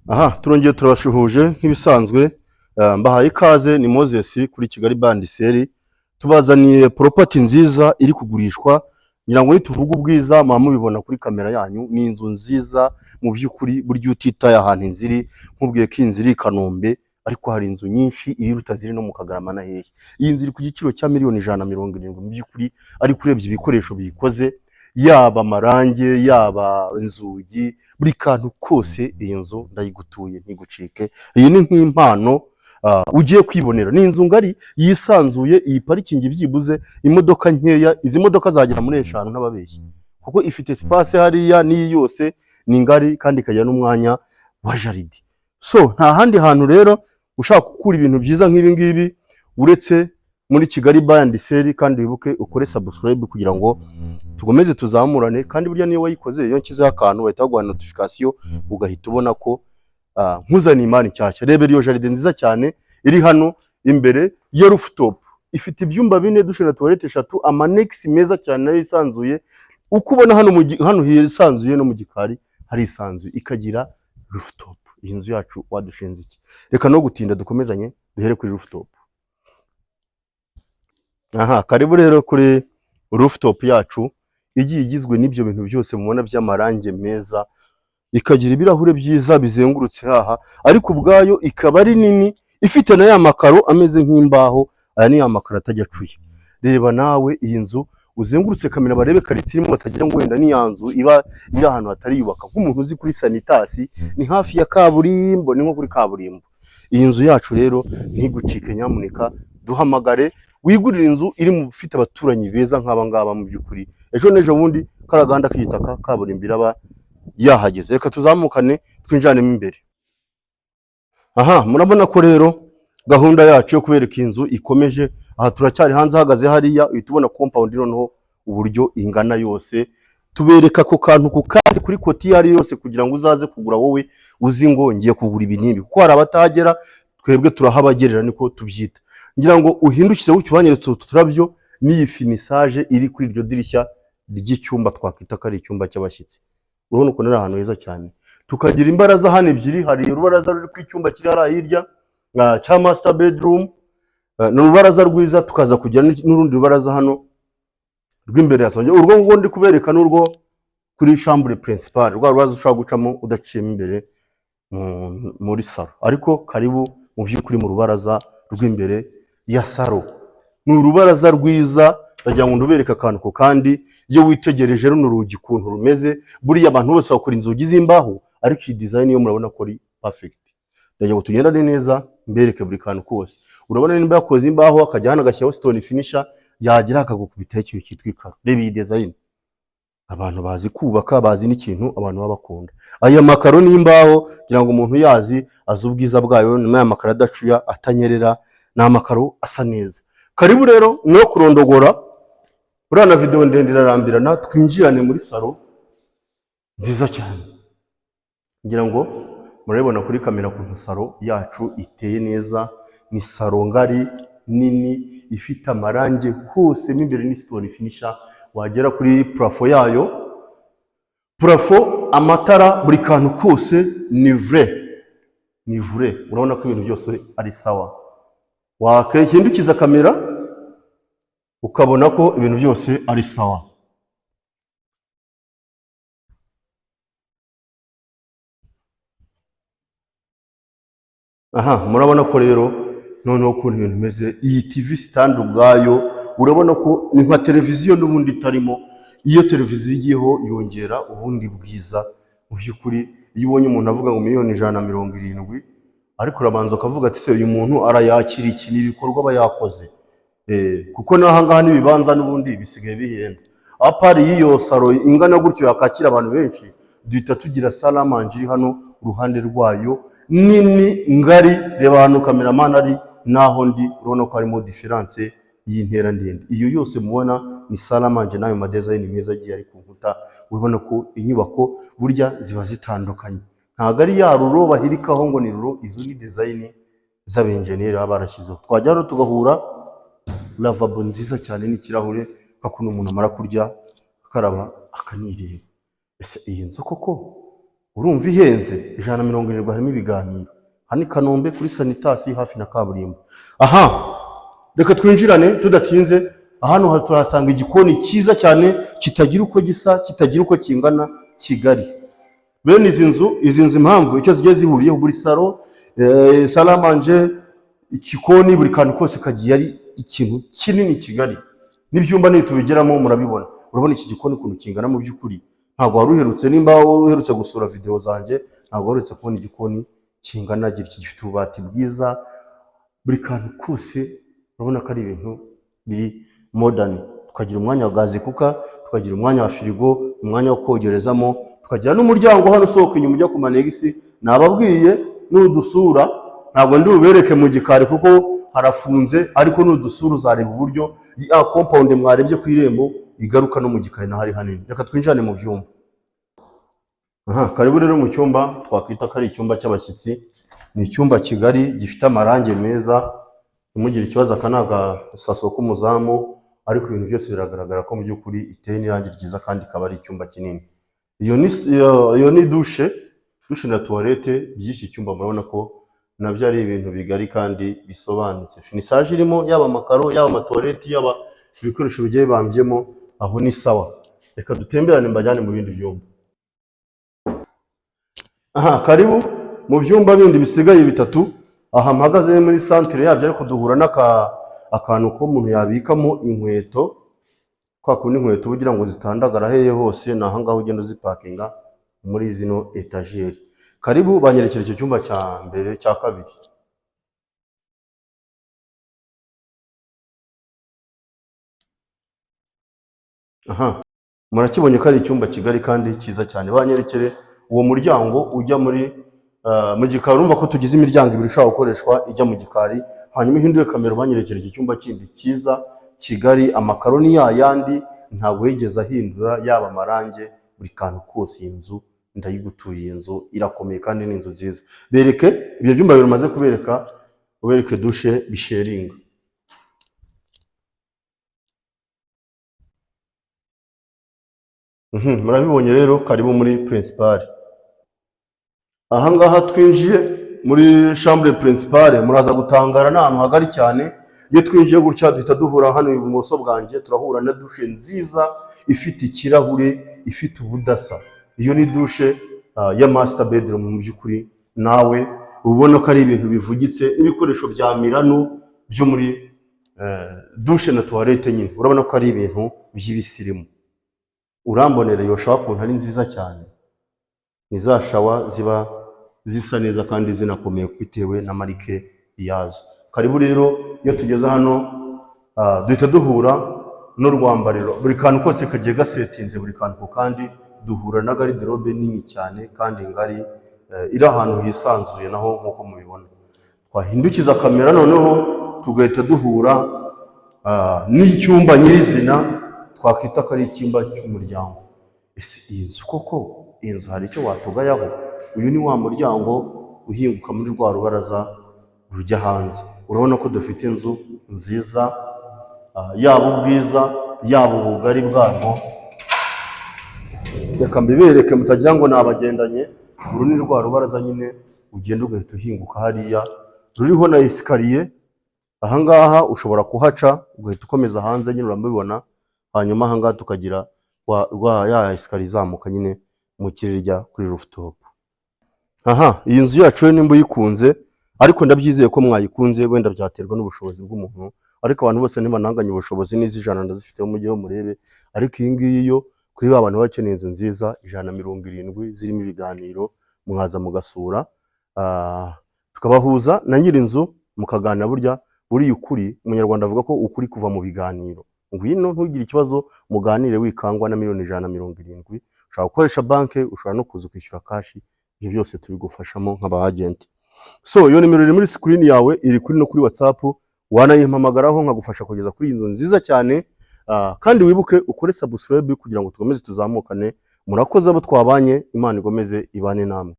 Aha turongeye turabashuhuje nk'ibisanzwe. Mbahaye ikaze, ni Moses kuri Kigali Bandiseri. Tubazaniye property nziza iri kugurishwa, ngira ngo nituvuga ubwiza mama mubibona kuri kamera yanyu. Ni inzu nziza mu by'ukuri, buryo utitaye ahantu inziri, nkubwiye ko inziri Kanombe, ariko hari inzu nyinshi ibiruta ziri no mu Kagarama na hehe. Iyi nzu iri ku giciro cya miliyoni 170 mu by'ukuri, ariko urebye ibikoresho biyikoze, yaba amarange, yaba inzugi, buri kantu kose, iyi nzu ndayigutuye ntigucike. Iyi ni nk'impano ugiye kwibonera. Ni inzu ngari yisanzuye, iyi parikingi byibuze imodoka nkeya, izi modoka zagera muri 5 n'ababeshyi, kuko ifite space hariya, ni yose ni ngari kandi ikagira n'umwanya wa jaride. So nta handi hantu rero ushaka gukura ibintu byiza nk'ibi ngibi uretse muri Kigali Bandiseri. Kandi wibuke ukore subscribe kugira ngo tugomeze tuzamurane, kandi burya niyo wayikoze iyo nkizeho akantu bahita baguha notification, ugahita ubona ko nkuzana imani nshyashya. Rebe iyo jaride nziza cyane iri hano imbere ya rooftop, ifite ibyumba 4, dushe na toilette 3, amanex meza cyane nayo isanzuye. Uko ubona hano hisanzuye no mu gikari hari isanzuye, ikagira rooftop. Iyi nzu yacu wadushinze iki? Reka no gutinda dukomezanye duhere kuri rooftop. Aha, karibu rero kuri rooftop yacu igiye igizwe n'ibyo bintu byose mubona by'amarange meza, ikagira ibirahure byiza bizengurutse haha, ariko ubwayo ikaba ari nini, ifite na ya makaro ameze nk'imbaho. Aya ni ya makaro atajya acuye. Reba nawe iyi nzu uzengurutse kamera barebe karitsiye irimo, batagira ngo wenda ni ya nzu iba iri ahantu hatari yubaka. Nk'umuntu uzi kuri Sanitasi, ni hafi ya kaburimbo, ni nko kuri kaburimbo. Iyi nzu yacu rero ntigucike, nyamuneka duhamagare wigurira inzu iri mu ufite abaturanyi beza nk'aba ngaba. Mu by'ukuri ejo nejo bundi karaganda k'itaka kaburimbo iraba yahageze. Reka tuzamukane twinjanemo imbere. Aha, murabona ko rero gahunda yacu yo kubereka inzu ikomeje. Aha turacyari hanze, hagaze hariya uhita ubona compound noneho uburyo ingana yose. Tubereka ko kantu ku kandi kuri koti yari yose, kugira ngo uzaze kugura wowe uzi ngo ngiye kugura ibinimbi, kuko hari abatagera, twebwe turahabagerera niko tubyita. Ngira ngo uhindukize ukibanyere turabyo n'iyi finissage iri kuri iryo dirishya ry'icyumba twakwita ko ari icyumba cy'abashyitsi. Urabona uko nari ahantu heza cyane. Tukagira imbaraza hano ebyiri, hari urubaraza ruri ku icyumba kiri hariya hirya cya master bedroom, ni urubaraza rwiza. Tukaza kugira n'urundi rubaraza hano rw'imbere ya salon. Urwo ngo ndi kubereka n'urwo kuri chambre principale, rwa rubaraza ushobora gucamo udaciyemo imbere muri salon. Ariko karibu mu by'ukuri mu rubaraza rw'imbere ya salon. Ni urubaraza rwiza, ndagira ngo ndubereka akantu ko kandi. Iyo witegereje runo rugi kuntu rumeze, buriya abantu bose bakora inzugi z'imbaho, ariko iyi design yo murabona ko ari perfect. Ndagira ngo tugendane neza mbereke buri kantu kose. Urabona nimba yakoze imbaho akajya hano agashyiraho stone finisher, yagira akagukubitaho ikintu cyitwa ikaro. Reba iyi design, abantu bazi kubaka, bazi n'ikintu abantu baba bakunda. Aya makaro n'imbaho kugira ngo umuntu yazi azi ubwiza bwayo, nyuma y'amakaro adacuya atanyerera, ni amakaro asa neza. Karibu rero no kurondogora. Urana video ndende irarambirana, twinjirane muri salon nziza cyane. Ngira ngo murabibona kuri kamera kuntu salon yacu iteye neza. Ni salon ngari nini, ifite amarange hose, n'imbere ni stone finisher. Wagera kuri plafond yayo, plafond, amatara, buri kantu kose ni vrai, ni vrai. Urabona ko ibintu byose ari sawa. Wakindukiza kamera ukabona ko ibintu byose ari sawa. Aha, murabona ko rero noneho ukuntu ibintu bimeze. Iyi TV stand ubwayo urabona ko ni nka televiziyo n'ubundi itarimo. Iyo televiziyo igiyeho yongera ubundi bwiza. Mu by'ukuri iyo ubonye umuntu avuga ngo miliyoni 170, ariko urabanza ukavuga ati se uyu muntu arayakira iki, n'ibikorwa aba yakoze. Kuko naho ngaha n'ibibanza n'ubundi bisigaye bihenda. Apari y'iyo salo ingana gutyo yakakira abantu benshi, duhita tugira salle à manger hano uruhande rwayo nini ngari. Reba hano cameraman ari naho ndi, urabona ko harimo difference y'intera ndende. Iyo yose mubona ni salle à manger, nayo ma design meza agiye ari ku nkuta. Urabona ko inyubako burya ziba zitandukanye, ntago ari ya ruro bahirikaho ngo ni ruro. Izo ni design z'abenjeneri baba barashyizeho. Twajya rero tugahura lavabo nziza cyane n'ikirahure, hakuno umuntu amara kurya akaraba akanireba. Ese iyi nzu koko urumva ihenze 170 harimo ibiganiro. Hano i Kanombe kuri Sanitasi hafi na kaburimbo. Aha, reka twinjirane tudatinze. Hano turahasanga igikoni cyiza cyane kitagira uko gisa, kitagira uko kingana, Kigali. Bene izi nzu impamvu icyo zigiye zihuriyeho, buri salo, salamanje, ikikoni, buri kantu kose kagiye ari ikintu kinini Kigali. N'ibyumba ni tubigeramo murabibona. Urabona iki gikoni ukuntu kingana mu by'ukuri. Ntabwo wari uherutse, nimba uherutse gusura video zanjye, ntabwo uherutse kubona igikoni kingana gifite ububati bwiza, buri kantu kose urabona ko ari ibintu biri modern. Tukagira umwanya wa gazi kuka, tukagira umwanya wa firigo, umwanya wo kogerezamo, tukagira n'umuryango hano usohoka inyuma ujya ku manegisi. Nababwiye n'udusura, ntabwo ndi bubereke mu gikari kuko harafunze, ariko n'udusura uzareba uburyo ya compound mwarebye ku irembo igaruka no mu gikari na hari hanini. Reka twinjane mu byumba. Aha, karibu rero mu cyumba twakwita ko ari icyumba cy'abashyitsi. Ni icyumba Kigali gifite amarange meza, umugira ikibazo akanaga saso k'umuzamu, ariko ibintu byose biragaragara ko mu by'ukuri iteye n'irangi ryiza kandi ikaba ari icyumba kinini. Iyo ni douche na toilette by'iki cyumba. Murabona ko nabyo ari ibintu bigari kandi bisobanutse. Finissage irimo yaba amakaro, yaba amatoilette, yaba ibikoresho bigiye bibambyemo, aho ni sawa. Reka dutemberane mbajyane mu bindi byumba. Aha, karibu mu byumba bindi bisigaye bitatu. Aha mpagaze muri centre yabyo, ariko duhura akantu ko umuntu yabikamo inkweto, kwa kundi inkweto bugira ngo zitandagara heye hose. Na aha ngaho ugenda uzipakinga muri zino etageri. Karibu banyerekera icyo cyumba cya mbere cya kabiri. Aha, murakibonye ko ari icyumba Kigali kandi cyiza cyane. Banyerekere uwo muryango ujya mu gikari. Urumva ko tugize imiryango ibiri ishobora gukoreshwa ijya mu gikari. Hanyuma ihinduye kamera banyerekera iki cyumba kindi cyiza Kigali. Amakaro ni yayandi, ntabwo yigeze ahindura, yaba amarange, buri kantu kose. Iyi nzu ndayigutuye, iyi nzu irakomeye kandi ni inzu nziza. Bereke ibyo byumba bimaze kubereka, ubereke douche bisheringa. Murabibonye rero, karibu muri principal. Aha ngaha twinjiye muri chambre principale, muraza gutangara n'ahantu hagari cyane. Iyo twinjiye gutya duhita duhura hano ibumoso bwanjye, turahura na douche nziza ifite ikirahure, ifite ubudasa. Iyo ni douche ya master bedroom mu by'ukuri. Nawe ubona ko ari ibintu bivugitse, ibikoresho bya Milano byo muri douche na toilette nyine. Urabona ko ari ibintu by'ibisirimu. Urambonera iyo shawa kuntu ari nziza cyane. Ni za shawa ziba zisa neza kandi zinakomeye bitewe na marike yazo. Karibu rero, iyo tugeze hano duhita duhura n'urwambariro. Buri kantu kose kagiye gasetinze, buri kantu ko kandi duhura na garderobe nini cyane kandi ngari, iri ahantu hisanzuye naho nkuko mubibona. Twahindukiza kamera noneho tugahita duhura n'icyumba nyirizina twakwita ko ari icyumba cy'umuryango. Ese iyi nzu koko, iyi nzu hari icyo watugayaho? Uyu ni wa muryango uhinguka muri rwa rubaraza rujya hanze. Urabona ko dufite inzu nziza, yaba ubwiza, yaba ubugari bwarwo. Reka mbibereke mutagira ngo nabagendanye. Uru ni rwa rubaraza nyine ugenda ugahita uhinguka hariya, ruriho na esikariye. Aha ngaha ushobora kuhaca ugahita ukomeza hanze nyine, uramubibona. Hanyuma aha ngaha tukagira ya esikariye izamuka nyine mu kirere ijya kuri rooftop. Aha, iyi nzu yacu nimba uyikunze, ariko ndabyizeye ko mwayikunze, wenda byaterwa n'ubushobozi bw'umuntu, ariko abantu bose ntibananganye ubushobozi. n'izijana ndazifite mu gihe murebe. Ariko iyi ngiyi yo kuri ba bantu bakeneye inzu nziza 170 zirimo ibiganiro, mwaza mugasura, tukabahuza na nyiri inzu mukaganira. Burya buri ukuri, umunyarwanda avuga ko ukuri kuva mu biganiro. Ngwino ntugire ikibazo, muganire wikangwa na miliyoni 170. Ushobora gukoresha banke, ushobora no kuza kwishyura kashi. Ibyo byose tubigufashamo nk'aba agent. So iyo nimero iri muri screen yawe, iri kuri no kuri WhatsApp, wanayimpamagaraho nkagufasha kugeza kuri inzu nziza cyane. Kandi wibuke ukore subscribe kugira ngo tukomeze tuzamukane. Murakoze abo twabanye, Imana igomeze ibane namwe.